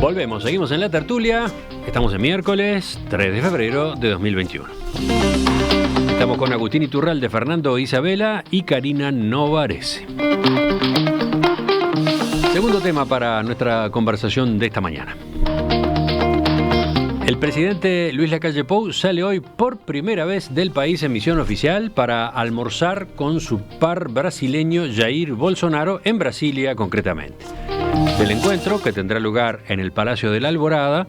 Volvemos, seguimos en la tertulia. Estamos en miércoles 3 de febrero de 2021. Estamos con Agustín Iturralde, Fernando Isabela y Karina Novarese. Segundo tema para nuestra conversación de esta mañana. El presidente Luis Lacalle Pou sale hoy por primera vez del país en misión oficial para almorzar con su par brasileño Jair Bolsonaro en Brasilia concretamente. Del encuentro, que tendrá lugar en el Palacio de la Alborada,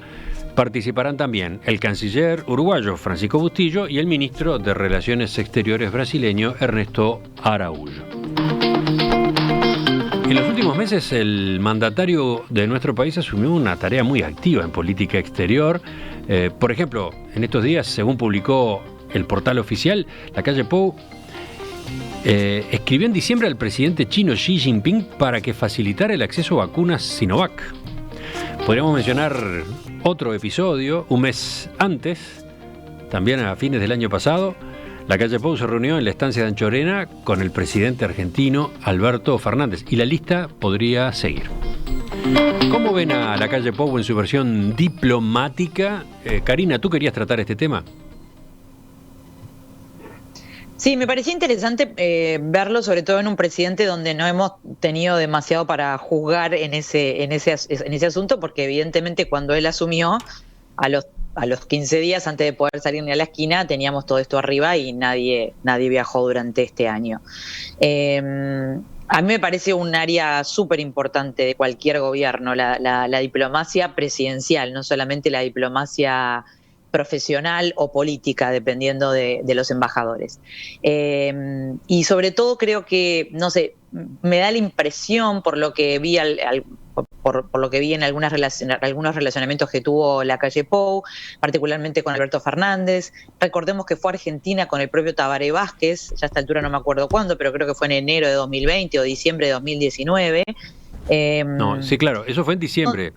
participarán también el canciller uruguayo Francisco Bustillo y el ministro de Relaciones Exteriores brasileño Ernesto Araújo. En los últimos meses, el mandatario de nuestro país asumió una tarea muy activa en política exterior. Por ejemplo, en estos días, según publicó el portal oficial, Lacalle Pou escribió en diciembre al presidente chino Xi Jinping para que facilitara el acceso a vacunas Sinovac. Podríamos mencionar otro episodio, un mes antes, también a fines del año pasado, Lacalle Pou se reunió en la estancia de Anchorena con el presidente argentino Alberto Fernández, y la lista podría seguir. ¿Cómo ven a Lacalle Pou en su versión diplomática? Karina, ¿tú querías tratar este tema? Sí, me parecía interesante verlo, sobre todo en un presidente donde no hemos tenido demasiado para juzgar en ese asunto, porque evidentemente cuando él asumió, a los 15 días antes de poder salir ni a la esquina, teníamos todo esto arriba y nadie viajó durante este año. A mí me parece un área súper importante de cualquier gobierno, la diplomacia presidencial, no solamente la diplomacia profesional o política, dependiendo de los embajadores. Y sobre todo creo que, no sé, me da la impresión, por lo que vi por lo que vi en algunos relacionamientos que tuvo Lacalle Pou, particularmente con Alberto Fernández. Recordemos que fue a Argentina con el propio Tabaré Vázquez, ya a esta altura no me acuerdo cuándo, pero creo que fue en enero de 2020 o diciembre de 2019. No, sí, claro, eso fue en diciembre.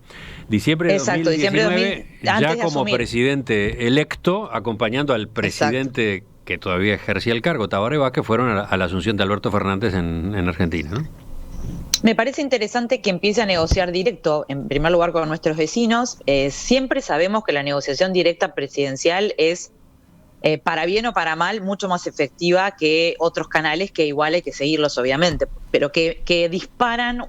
Diciembre de 2019, ya como presidente electo, acompañando al presidente exacto, que todavía ejercía el cargo, Tabaré Vázquez, fueron a la asunción de Alberto Fernández en Argentina, ¿no? Me parece interesante que empiece a negociar directo, en primer lugar con nuestros vecinos. Siempre sabemos que la negociación directa presidencial es, para bien o para mal, mucho más efectiva que otros canales, que igual hay que seguirlos obviamente, pero que disparan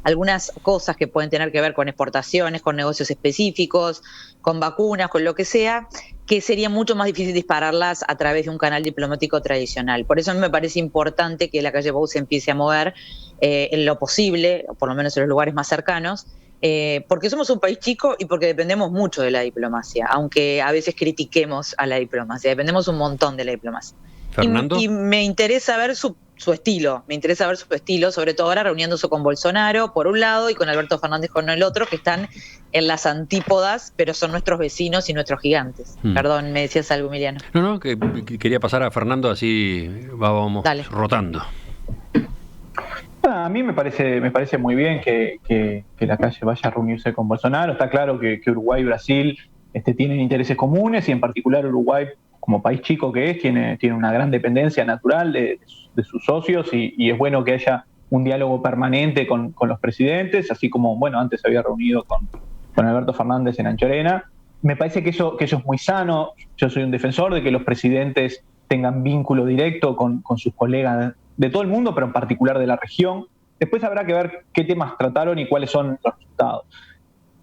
algunas cosas que pueden tener que ver con exportaciones, con negocios específicos, con vacunas, con lo que sea, que sería mucho más difícil dispararlas a través de un canal diplomático tradicional. Por eso a mí me parece importante que Lacalle Pou se empiece a mover en lo posible, o por lo menos en los lugares más cercanos, porque somos un país chico y porque dependemos mucho de la diplomacia, aunque a veces critiquemos a la diplomacia, dependemos un montón de la diplomacia. ¿Fernando? Y me interesa ver su estilo, sobre todo ahora reuniéndose con Bolsonaro por un lado y con Alberto Fernández con el otro, que están en las antípodas, pero son nuestros vecinos y nuestros gigantes. Perdón, me decías algo, Emiliano. No, que quería pasar a Fernando, así vamos rotando. A mí me parece muy bien que Lacalle vaya a reunirse con Bolsonaro. Está claro que Uruguay y Brasil tienen intereses comunes, y en particular Uruguay, como país chico que es, tiene una gran dependencia natural de sus socios, y es bueno que haya un diálogo permanente con los presidentes, así como, bueno, antes se había reunido con Alberto Fernández en Anchorena. Me parece que eso es muy sano. Yo soy un defensor de que los presidentes tengan vínculo directo con sus colegas de todo el mundo, pero en particular de la región. Después habrá que ver qué temas trataron y cuáles son los resultados.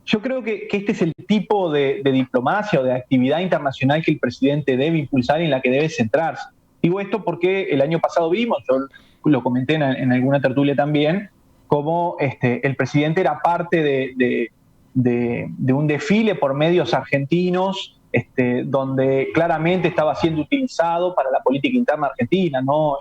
Yo creo que este es el tipo de diplomacia o de actividad internacional que el presidente debe impulsar y en la que debe centrarse. Digo esto porque el año pasado vimos, yo lo comenté en alguna tertulia también, cómo el presidente era parte de un desfile por medios argentinos, donde claramente estaba siendo utilizado para la política interna argentina, ¿no?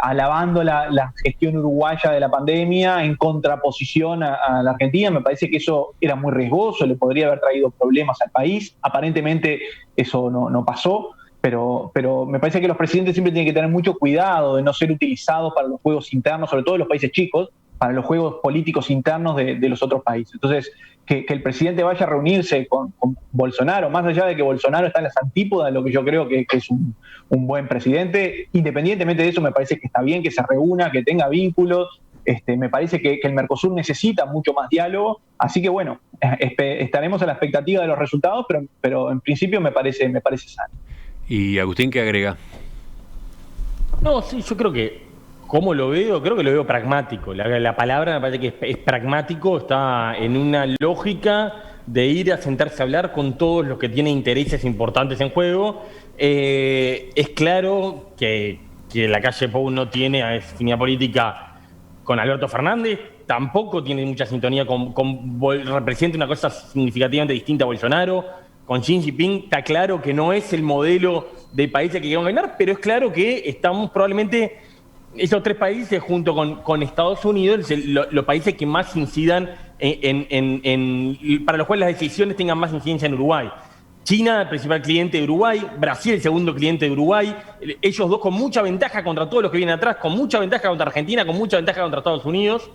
Alabando la gestión uruguaya de la pandemia en contraposición a la Argentina. Me parece que eso era muy riesgoso, le podría haber traído problemas al país. Aparentemente eso no pasó, pero me parece que los presidentes siempre tienen que tener mucho cuidado de no ser utilizados para los juegos internos, sobre todo de los países chicos, para los juegos políticos internos de los otros países. Entonces, que el presidente vaya a reunirse con Bolsonaro, más allá de que Bolsonaro está en las antípodas de lo que yo creo que es un buen presidente, independientemente de eso, me parece que está bien que se reúna, que tenga vínculos, Me parece que el Mercosur necesita mucho más diálogo, así que bueno, estaremos a la expectativa de los resultados, pero en principio me parece sano. ¿Y Agustín qué agrega? No, sí, yo creo que, ¿cómo lo veo? Creo que lo veo pragmático. La palabra me parece que es pragmático, está en una lógica de ir a sentarse a hablar con todos los que tienen intereses importantes en juego. Es claro que la calle Pou no tiene afinidad política con Alberto Fernández, tampoco tiene mucha sintonía representa una cosa significativamente distinta a Bolsonaro. Con Xi Jinping está claro que no es el modelo de país que queremos ganar, pero es claro que estamos probablemente, esos tres países junto con Estados Unidos, los países que más incidan para los cuales las decisiones tengan más incidencia en Uruguay. China, el principal cliente de Uruguay, Brasil, el segundo cliente de Uruguay, ellos dos con mucha ventaja contra todos los que vienen atrás, con mucha ventaja contra Argentina, con mucha ventaja contra Estados Unidos.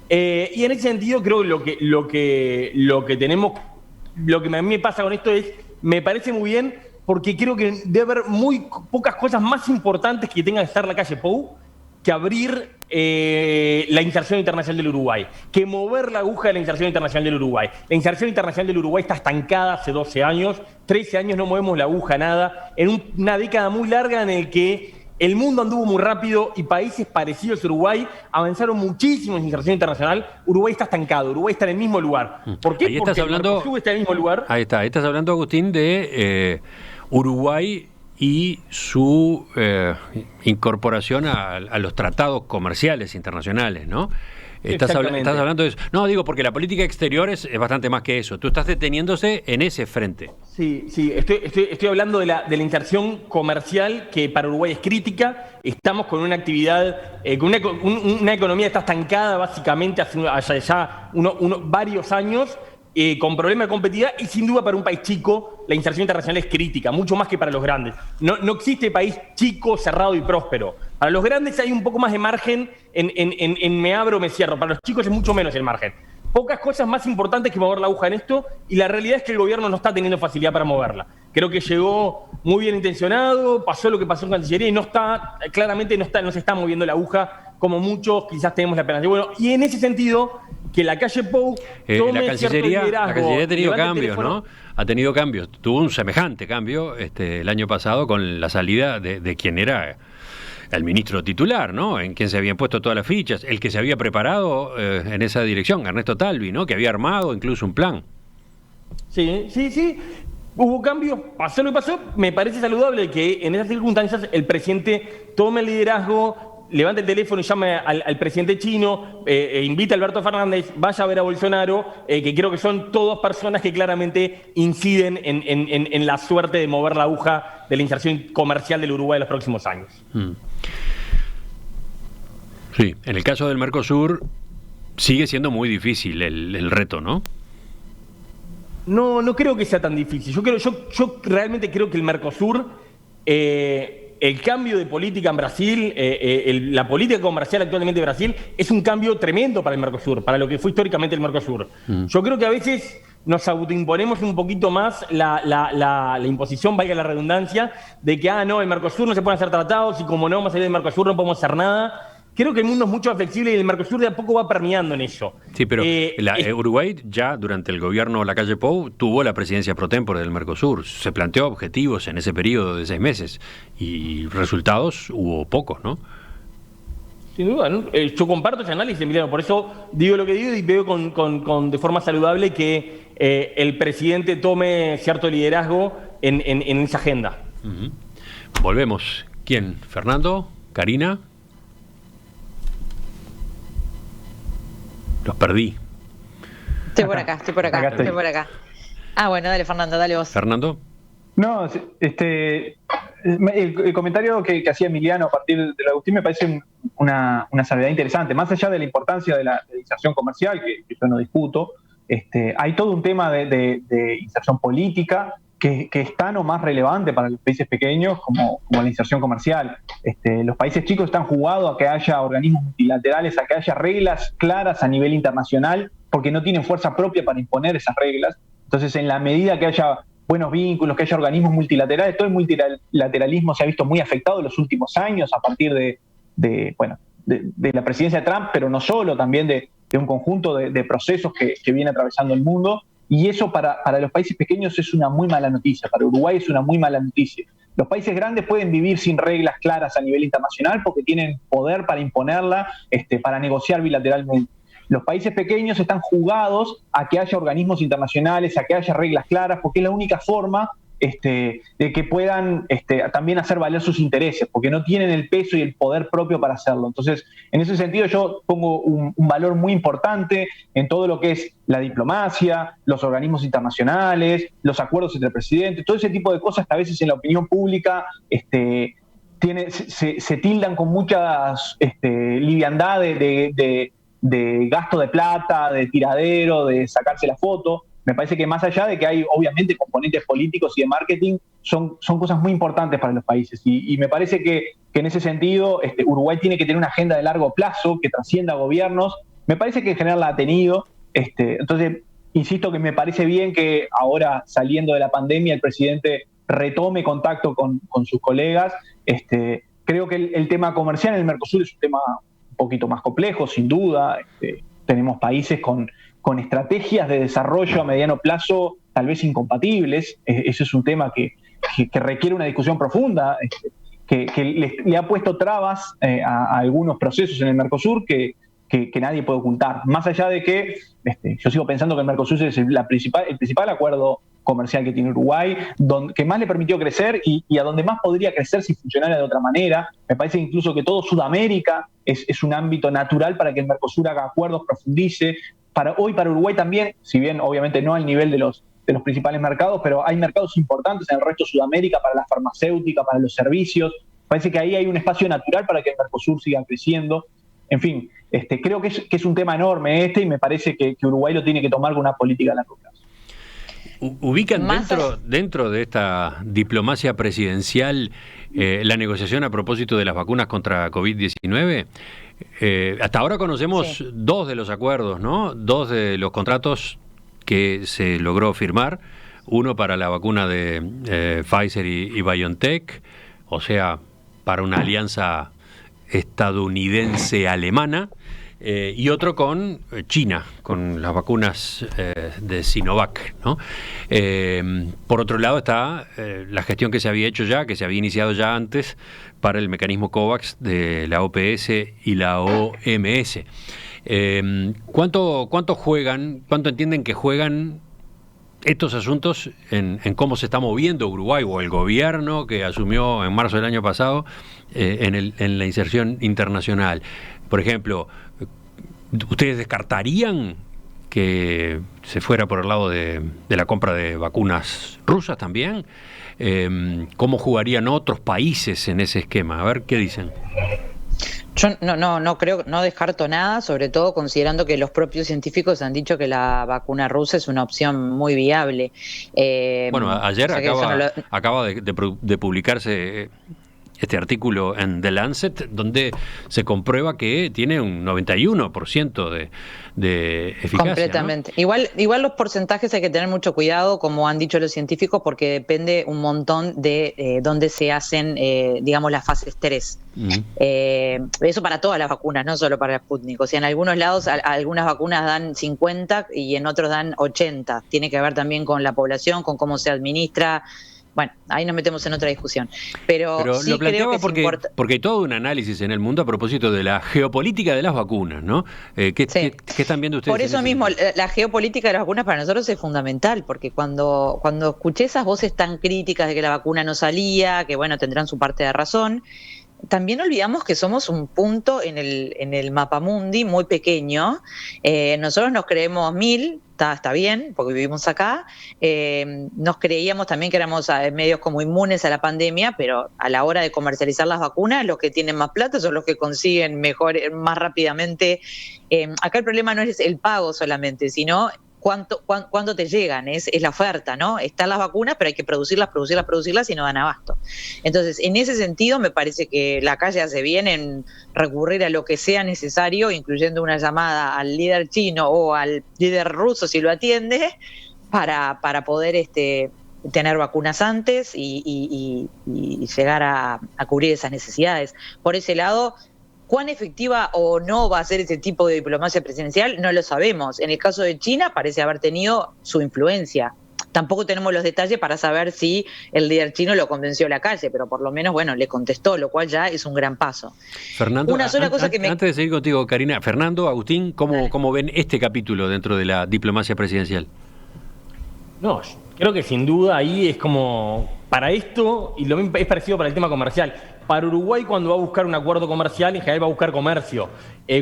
Y en ese sentido creo que lo que tenemos, lo que a mí me pasa con esto es, me parece muy bien, porque creo que debe haber muy pocas cosas más importantes que tenga que estar la calle Pou que abrir la inserción internacional del Uruguay, que mover la aguja de la inserción internacional del Uruguay. La inserción internacional del Uruguay está estancada hace 12 años, 13 años no movemos la aguja nada, en una década muy larga en el que el mundo anduvo muy rápido y países parecidos a Uruguay avanzaron muchísimo en inserción internacional. Uruguay está estancado, Uruguay está en el mismo lugar. ¿Por qué? Porque el Mercosur está en el mismo lugar. Ahí estás hablando, Agustín, de Uruguay y su incorporación a los tratados comerciales internacionales, ¿no? Estás hablando de eso. No, digo, porque la política exterior es bastante más que eso. Tú estás deteniéndose en ese frente. Sí, estoy hablando de la inserción comercial, que para Uruguay es crítica. Estamos con una actividad, con una economía que está estancada básicamente hace ya varios años, con problemas de competitividad, y sin duda para un país chico la inserción internacional es crítica, mucho más que para los grandes. No existe país chico, cerrado y próspero. Para los grandes hay un poco más de margen en me abro o me cierro. Para los chicos es mucho menos el margen. Pocas cosas más importantes que mover la aguja en esto, y la realidad es que el gobierno no está teniendo facilidad para moverla. Creo que llegó muy bien intencionado, pasó lo que pasó en Cancillería y claramente no se está moviendo la aguja como muchos quizás tenemos la esperanza. Bueno, y en ese sentido, que la calle Pou tome cierto liderazgo. La Cancillería ha tenido cambios, ¿no? Ha tenido cambios. Tuvo un semejante cambio el año pasado con la salida de quien era el ministro titular, ¿no? En quien se habían puesto todas las fichas, el que se había preparado en esa dirección, Ernesto Talvi, ¿no? Que había armado incluso un plan. Sí. Hubo cambios, pasó lo que pasó. Me parece saludable que en esas circunstancias el presidente tome el liderazgo, levante el teléfono y llame al presidente chino, invite a Alberto Fernández, vaya a ver a Bolsonaro, que creo que son todas personas que claramente inciden en la suerte de mover la aguja de la inserción comercial del Uruguay en los próximos años. Sí, en el caso del Mercosur sigue siendo muy difícil el reto, ¿no? No creo que sea tan difícil. Yo realmente creo que el Mercosur, el cambio de política en Brasil, la política comercial actualmente de Brasil, es un cambio tremendo para el Mercosur, para lo que fue históricamente el Mercosur. Yo creo que a veces nos autoimponemos un poquito más la imposición, valga la redundancia, de que, no, el Mercosur no se pueden hacer tratados y como no vamos a salir del Mercosur no podemos hacer nada. Creo que el mundo es mucho más flexible y el Mercosur de a poco va permeando en eso. Sí, pero Uruguay ya durante el gobierno Lacalle Pou tuvo la presidencia pro tempore del Mercosur. Se planteó objetivos en ese periodo de 6 meses y resultados hubo pocos, ¿no? Sin duda, ¿no? Yo comparto ese análisis, Emiliano. Por eso digo lo que digo y veo de forma saludable que el presidente tome cierto liderazgo en esa agenda. Uh-huh. Volvemos. ¿Quién? ¿Fernando? ¿Karina? Los perdí. Estoy por acá. Bueno, dale, Fernando, dale vos. ¿Fernando? No, el comentario que hacía Emiliano a partir de Agustín me parece una salvedad interesante. Más allá de la importancia de la inserción comercial, que yo no discuto, hay todo un tema de inserción política que es tan o más relevante para los países pequeños como la inserción comercial. Los países chicos están jugados a que haya organismos multilaterales, a que haya reglas claras a nivel internacional, porque no tienen fuerza propia para imponer esas reglas. Entonces, en la medida que haya buenos vínculos, que haya organismos multilaterales, todo el multilateralismo se ha visto muy afectado en los últimos años a partir de de la presidencia de Trump, pero no solo, también de un conjunto de procesos que viene atravesando el mundo. Y eso para los países pequeños es una muy mala noticia. Para Uruguay es una muy mala noticia. Los países grandes pueden vivir sin reglas claras a nivel internacional porque tienen poder para imponerla, para negociar bilateralmente. Los países pequeños están jugados a que haya organismos internacionales, a que haya reglas claras, porque es la única forma de que puedan también hacer valer sus intereses, porque no tienen el peso y el poder propio para hacerlo. Entonces, en ese sentido yo pongo un valor muy importante en todo lo que es la diplomacia, los organismos internacionales, los acuerdos entre presidentes, todo ese tipo de cosas que a veces en la opinión pública se tildan con muchas liviandad de gasto de plata, de tiradero, de sacarse la foto. Me parece que más allá de que hay obviamente componentes políticos y de marketing, son cosas muy importantes para los países. Y me parece que en ese sentido Uruguay tiene que tener una agenda de largo plazo que trascienda gobiernos. Me parece que en general la ha tenido. Entonces, insisto que me parece bien que ahora, saliendo de la pandemia, el presidente retome contacto con sus colegas. Creo que el tema comercial en el Mercosur es un tema un poquito más complejo, sin duda. Tenemos países con estrategias de desarrollo a mediano plazo tal vez incompatibles. Ese es un tema que requiere una discusión profunda, que le ha puesto trabas a algunos procesos en el Mercosur que nadie puede ocultar. Más allá de que yo sigo pensando que el Mercosur es el principal acuerdo comercial que tiene Uruguay, que más le permitió crecer y a donde más podría crecer si funcionara de otra manera. Me parece incluso que todo Sudamérica es un ámbito natural para que el Mercosur haga acuerdos, profundice. Para Uruguay también, si bien obviamente no al nivel de los principales mercados, pero hay mercados importantes en el resto de Sudamérica para la farmacéutica, para los servicios. Parece que ahí hay un espacio natural para que el Mercosur siga creciendo. En fin, creo que es un tema enorme y me parece que Uruguay lo tiene que tomar con una política a largo plazo. ¿Ubican dentro de esta diplomacia presidencial la negociación a propósito de las vacunas contra COVID-19? Hasta ahora conocemos dos de los acuerdos, ¿no? Dos de los contratos que se logró firmar. Uno para la vacuna de Pfizer y BioNTech, o sea, para una alianza estadounidense-alemana, y otro con China, con las vacunas de Sinovac, ¿no? Por otro lado está la gestión que se había hecho ya, que se había iniciado ya antes, para el mecanismo COVAX de la OPS y la OMS. ¿Cuánto entienden que juegan estos asuntos en cómo se está moviendo Uruguay o el gobierno que asumió en marzo del año pasado en la inserción internacional? Por ejemplo, ¿ustedes descartarían que se fuera por el lado de la compra de vacunas rusas también? ¿Cómo jugarían otros países en ese esquema? A ver, ¿qué dicen? Yo no creo, no descarto nada, sobre todo considerando que los propios científicos han dicho que la vacuna rusa es una opción muy viable. Bueno, ayer acaba de publicarse este artículo en The Lancet, donde se comprueba que tiene un 91% de eficacia. Completamente. ¿No? Igual los porcentajes hay que tener mucho cuidado, como han dicho los científicos, porque depende un montón de dónde se hacen, digamos, las fases 3. Eso para todas las vacunas, no solo para Sputnik. O sea, en algunos lados algunas vacunas dan 50 y en otros dan 80. Tiene que ver también con la población, con cómo se administra. Bueno, ahí nos metemos en otra discusión. Pero sí lo planteaba creo que porque hay todo un análisis en el mundo a propósito de la geopolítica de las vacunas, ¿no? ¿Qué están viendo ustedes? Por eso mismo, la geopolítica de las vacunas para nosotros es fundamental, porque cuando escuché esas voces tan críticas de que la vacuna no salía, que bueno, tendrán su parte de razón, también olvidamos que somos un punto en el mapamundi muy pequeño. Nosotros nos creemos 1000, está bien, porque vivimos acá. Nos creíamos también que éramos medios como inmunes a la pandemia, pero a la hora de comercializar las vacunas, los que tienen más plata son los que consiguen más rápidamente. Acá el problema no es el pago solamente, sino cuánto te llegan, es la oferta, ¿no? Están las vacunas, pero hay que producirlas y no dan abasto. Entonces, en ese sentido, me parece que la calle hace bien en recurrir a lo que sea necesario, incluyendo una llamada al líder chino o al líder ruso, si lo atiende, para poder tener vacunas antes y llegar a cubrir esas necesidades. Por ese lado, ¿Cuán efectiva o no va a ser ese tipo de diplomacia presidencial? No lo sabemos. En el caso de China parece haber tenido su influencia. Tampoco tenemos los detalles para saber si el líder chino lo convenció a la calle, pero por lo menos, bueno, le contestó, lo cual ya es un gran paso. Fernando, Una sola cosa que antes de seguir contigo, Karina, Fernando, Agustín, ¿cómo ven este capítulo dentro de la diplomacia presidencial? No, creo que sin duda ahí es como para esto, y lo mismo es parecido para el tema comercial. Para Uruguay, cuando va a buscar un acuerdo comercial, en general va a buscar comercio.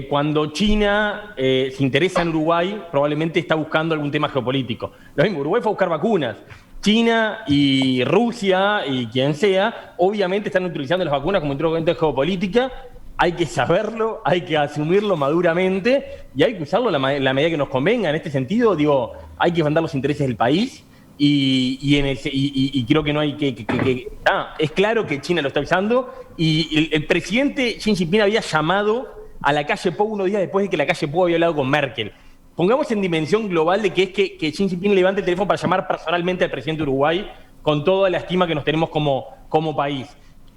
Cuando China se interesa en Uruguay, probablemente está buscando algún tema geopolítico. Lo mismo, Uruguay fue a buscar vacunas. China y Rusia y quien sea, obviamente están utilizando las vacunas como instrumento de geopolítica. Hay que saberlo, hay que asumirlo maduramente y hay que usarlo la medida que nos convenga. En este sentido, digo, hay que defender los intereses del país. Y creo que no hay es claro que China lo está usando y el presidente Xi Jinping había llamado a la calle Pou unos días después de que la calle Pou había hablado con Merkel. Pongamos en dimensión global de que es que Xi Jinping levante el teléfono para llamar personalmente al presidente de Uruguay con toda la estima que nos tenemos como país.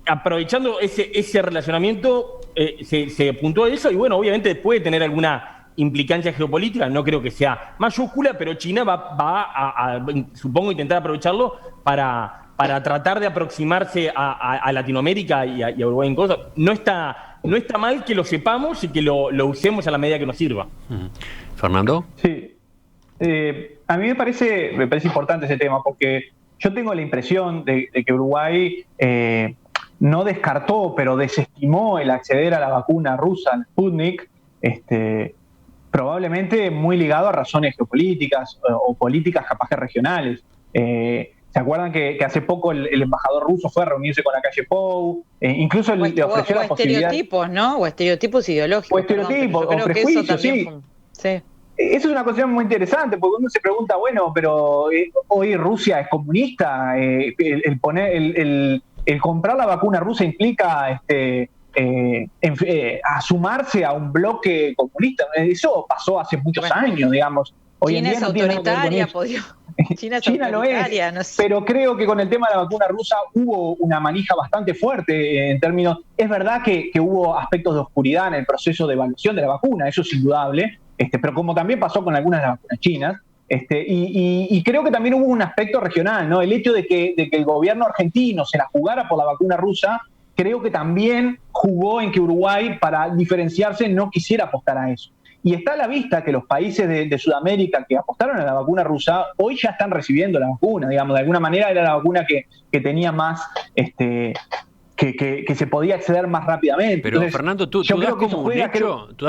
Aprovechando ese relacionamiento, se apuntó a eso y bueno, obviamente puede tener alguna implicancia geopolítica, no creo que sea mayúscula, pero China va a supongo, intentar aprovecharlo para tratar de aproximarse a Latinoamérica y a Uruguay en cosas. No está mal que lo sepamos y que lo usemos a la medida que nos sirva. ¿Fernando? Sí. A mí me parece importante ese tema porque yo tengo la impresión de que Uruguay no descartó, pero desestimó el acceder a la vacuna rusa, al Sputnik, probablemente muy ligado a razones geopolíticas o políticas capaz que regionales. ¿Se acuerdan que hace poco el embajador ruso fue a reunirse con la calle Pou? Incluso le ofreció la posibilidad... O estereotipos, ¿no? O estereotipos ideológicos. O estereotipos, o prejuicios, sí. Sí. Eso es una cuestión muy interesante, porque uno se pregunta, bueno, pero hoy Rusia es comunista, el comprar la vacuna rusa implica... a sumarse a un bloque comunista. Eso pasó hace muchos años, digamos. Hoy China en día es no tiene autoritaria, China lo es, no sé. pero creo que con el tema de la vacuna rusa hubo una manija bastante fuerte en términos... Es verdad que hubo aspectos de oscuridad en el proceso de evaluación de la vacuna, eso es indudable, pero como también pasó con algunas de las vacunas chinas, y creo que también hubo un aspecto regional, ¿no? El hecho de que el gobierno argentino se la jugara por la vacuna rusa, creo que también jugó en que Uruguay, para diferenciarse, no quisiera apostar a eso. Y está a la vista que los países de Sudamérica que apostaron a la vacuna rusa, hoy ya están recibiendo la vacuna, digamos, de alguna manera era la vacuna que tenía más, que se podía acceder más rápidamente. Pero entonces, Fernando, tú das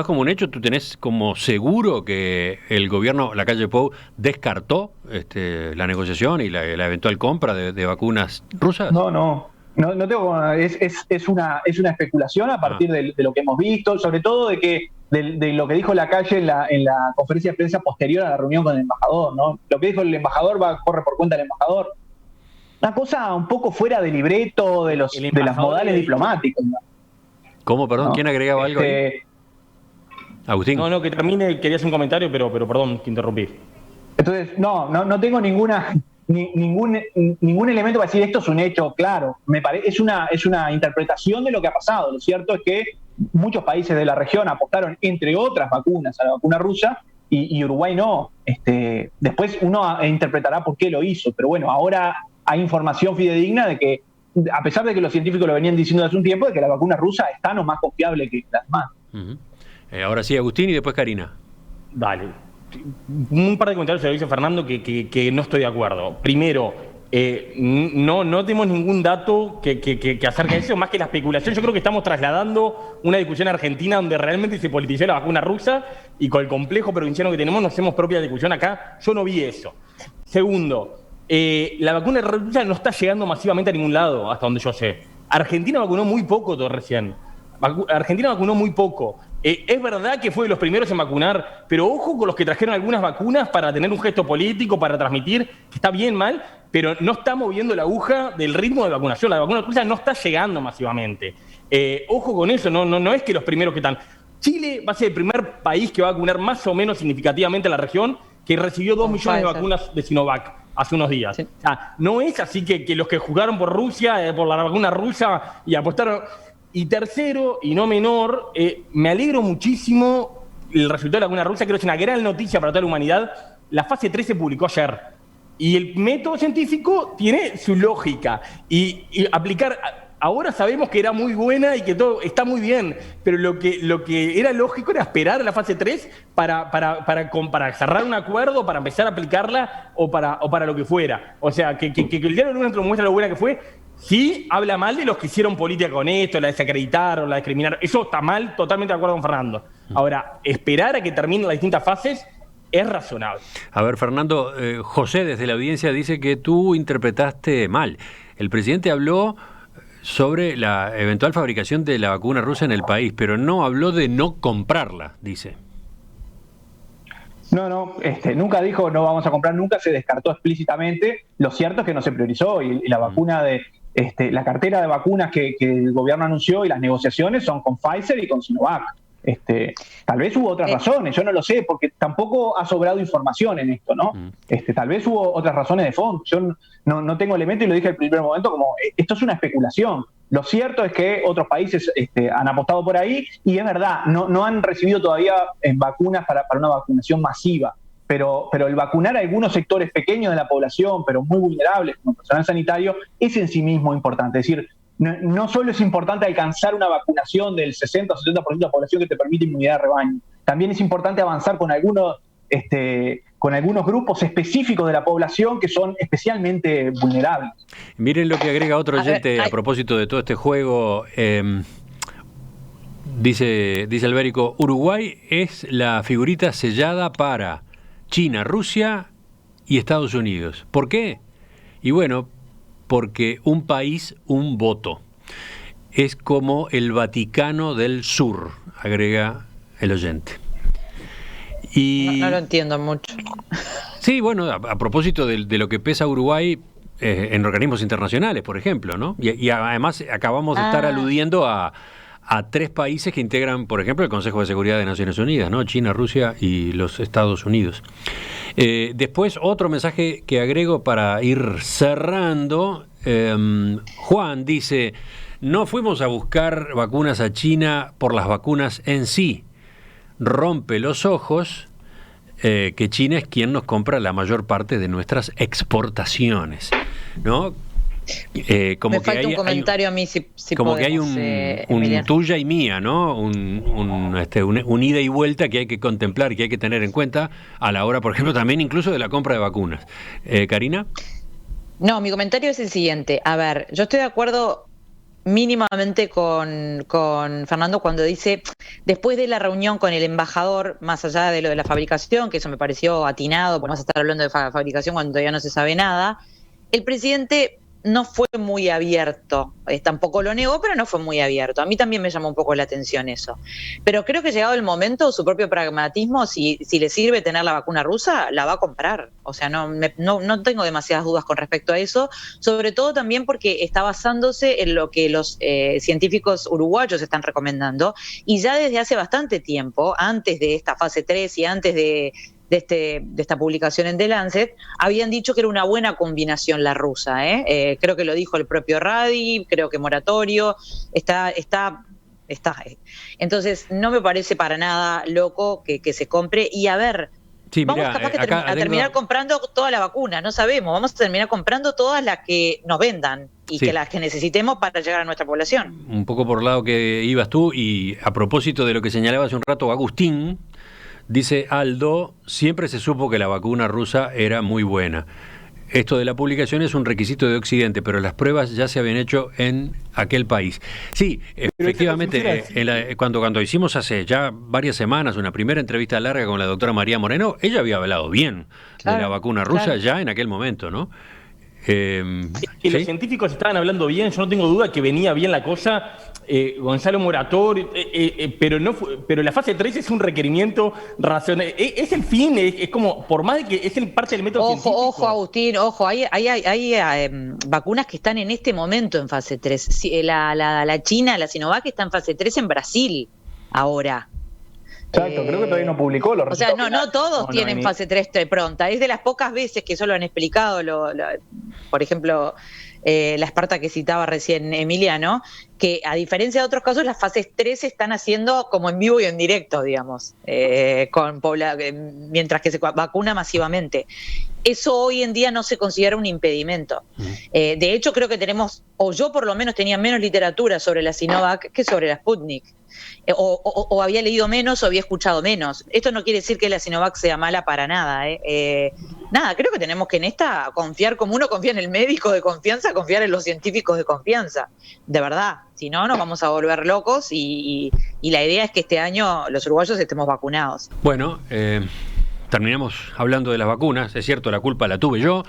como un hecho, tú tenés como seguro que el gobierno, la calle Pou, descartó la negociación y la eventual compra de vacunas rusas. No tengo, es una especulación a partir de lo que hemos visto, sobre todo de lo que dijo la calle en la conferencia de prensa posterior a la reunión con el embajador, ¿no? Lo que dijo el embajador corre por cuenta del embajador. Una cosa un poco fuera de libreto de las modales diplomáticos, ¿no? ¿Cómo, perdón? ¿No? ¿Quién agregaba algo ahí? Agustín. No, que termine, quería hacer un comentario, pero perdón, te interrumpí. Entonces, no tengo ningún elemento para decir esto es un hecho claro. Es una interpretación de lo que ha pasado. Lo cierto es que muchos países de la región apostaron, entre otras vacunas, a la vacuna rusa y Uruguay no. Después uno interpretará por qué lo hizo, pero bueno, ahora hay información fidedigna de que, a pesar de que los científicos lo venían diciendo hace un tiempo, de que la vacuna rusa es tan o más confiable que las demás. Ahora sí, Agustín, y después Karina. Dale. Un par de comentarios se lo dice Fernando que no estoy de acuerdo. Primero, no tenemos ningún dato que acerca de eso, más que la especulación. Yo creo que estamos trasladando una discusión argentina donde realmente se politizó la vacuna rusa y con el complejo provinciano que tenemos nos hacemos propia discusión acá. Yo no vi eso. Segundo, la vacuna rusa no está llegando masivamente a ningún lado, hasta donde yo sé. Argentina vacunó muy poco todo recién. Argentina vacunó muy poco. Es verdad que fue de los primeros en vacunar, pero ojo con los que trajeron algunas vacunas para tener un gesto político, para transmitir, que está bien mal, pero no está moviendo la aguja del ritmo de vacunación. La vacuna rusa no está llegando masivamente. Ojo con eso, no es que los primeros que están... Chile va a ser el primer país que va a vacunar más o menos significativamente a la región, que recibió 2 millones de vacunas de Sinovac hace unos días. Sí. O sea, no es así que los que jugaron por Rusia, por la vacuna rusa y apostaron... Y tercero, y no menor, me alegro muchísimo el resultado de la vacuna rusa, creo que es una gran noticia para toda la humanidad. La fase 3 se publicó ayer. Y el método científico tiene su lógica. Y aplicar... Ahora sabemos que era muy buena y que todo está muy bien, pero lo que era lógico era esperar a la fase 3 para cerrar un acuerdo, para empezar a aplicarla o para lo que fuera. O sea, que el diario Lunes nos muestra lo buena que fue. Sí, habla mal de los que hicieron política con esto, la desacreditaron, la discriminaron. Eso está mal, totalmente de acuerdo con Fernando. Ahora, esperar a que terminen las distintas fases es razonable. A ver, Fernando, José desde la audiencia dice que tú interpretaste mal. El presidente habló sobre la eventual fabricación de la vacuna rusa en el país, pero no habló de no comprarla, dice. No, nunca dijo no vamos a comprar, nunca se descartó explícitamente. Lo cierto es que no se priorizó y la vacuna de la cartera de vacunas que el gobierno anunció y las negociaciones son con Pfizer y con Sinovac. Tal vez hubo otras razones, yo no lo sé, porque tampoco ha sobrado información en esto, ¿no? Tal vez hubo otras razones de fondo. Yo no tengo elementos y lo dije al primer momento como esto es una especulación. Lo cierto es que otros países han apostado por ahí y es verdad, no han recibido todavía vacunas para una vacunación masiva. Pero el vacunar a algunos sectores pequeños de la población, pero muy vulnerables, como el personal sanitario, es en sí mismo importante. Es decir, no solo es importante alcanzar una vacunación del 60 o 70% de la población que te permite inmunidad de rebaño, también es importante avanzar con algunos grupos específicos de la población que son especialmente vulnerables. Miren lo que agrega otro oyente a propósito de todo este juego. Dice Albérico, Uruguay es la figurita sellada para China, Rusia y Estados Unidos. ¿Por qué? Y bueno, porque un país, un voto. Es como el Vaticano del Sur, agrega el oyente. Y no lo entiendo mucho. Sí, bueno, a propósito de lo que pesa Uruguay en organismos internacionales, por ejemplo, ¿no? Y además acabamos de estar aludiendo a 3 países que integran, por ejemplo, el Consejo de Seguridad de Naciones Unidas, ¿no? China, Rusia y los Estados Unidos. Después, otro mensaje que agrego para ir cerrando. Juan dice, no fuimos a buscar vacunas a China por las vacunas en sí. Rompe los ojos que China es quien nos compra la mayor parte de nuestras exportaciones, ¿no? Como me falta que un comentario a mí, si como podemos, que hay un tuya y mía, ¿no? Un ida y vuelta que hay que contemplar y que hay que tener en cuenta a la hora, por ejemplo, también incluso de la compra de vacunas. ¿Karina? No, mi comentario es el siguiente. A ver, yo estoy de acuerdo mínimamente con Fernando cuando dice, después de la reunión con el embajador, más allá de lo de la fabricación, que eso me pareció atinado, porque vamos a estar hablando de fabricación cuando todavía no se sabe nada, el presidente no fue muy abierto, tampoco lo negó, pero no fue muy abierto. A mí también me llamó un poco la atención eso. Pero creo que llegado el momento, su propio pragmatismo, si le sirve tener la vacuna rusa, la va a comprar. O sea, no tengo demasiadas dudas con respecto a eso, sobre todo también porque está basándose en lo que los científicos uruguayos están recomendando, y ya desde hace bastante tiempo, antes de esta fase 3 y antes de esta publicación en The Lancet, habían dicho que era una buena combinación la rusa. Creo que lo dijo el propio Radi, creo que Moratorio, está. Entonces, no me parece para nada loco que se compre. Y a ver, sí, vamos capaz que a terminar comprando toda la vacuna, no sabemos, vamos a terminar comprando todas las que nos vendan y que las que necesitemos para llegar a nuestra población. Un poco por el lado que ibas tú, y a propósito de lo que señalaba hace un rato Agustín, dice Aldo, siempre se supo que la vacuna rusa era muy buena. Esto de la publicación es un requisito de Occidente, pero las pruebas ya se habían hecho en aquel país. Sí, efectivamente, cuando hicimos hace ya varias semanas una primera entrevista larga con la doctora María Moreno, ella había hablado bien de la vacuna rusa ya en aquel momento, ¿no? Los científicos estaban hablando bien, yo no tengo duda que venía bien la cosa. Gonzalo Moratorio, pero la fase 3 es un requerimiento razonable, es el fin, es como, por más de que es parte del método científico. Ojo, Agustín, ojo, hay vacunas que están en este momento en fase 3. La China, la Sinovac, está en fase 3 en Brasil ahora. Exacto, creo que todavía no publicó los resultados. O sea, no todos tienen fase 3 pronta. Es de las pocas veces que solo han explicado por ejemplo, la Esparta que citaba recién Emiliano, que a diferencia de otros casos, las fases 3 se están haciendo como en vivo y en directo, digamos, mientras que se vacuna masivamente. Eso hoy en día no se considera un impedimento. De hecho, creo que tenemos, o yo por lo menos tenía menos literatura sobre la Sinovac que sobre la Sputnik. O había leído menos o había escuchado menos. Esto no quiere decir que la Sinovac sea mala para nada. Nada, creo que tenemos que en esta confiar, como uno confía en el médico de confianza, confiar en los científicos de confianza. De verdad, si no nos vamos a volver locos y la idea es que este año los uruguayos estemos vacunados. Bueno, terminamos hablando de las vacunas. Es cierto, la culpa la tuve yo.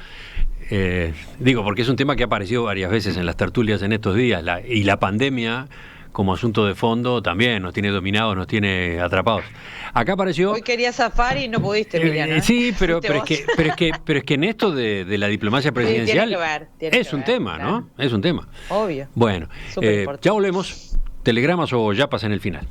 Digo, porque es un tema que ha aparecido varias veces en las tertulias en estos días. Y la pandemia, como asunto de fondo, también nos tiene dominados, nos tiene atrapados. Acá apareció... Hoy quería zafar y no pudiste, Emiliano. Sí, pero es que en esto de la diplomacia presidencial tiene que ver, tema, claro. ¿No? Es un tema. Obvio. Bueno, ya volvemos. Telegramas o yapas en el final.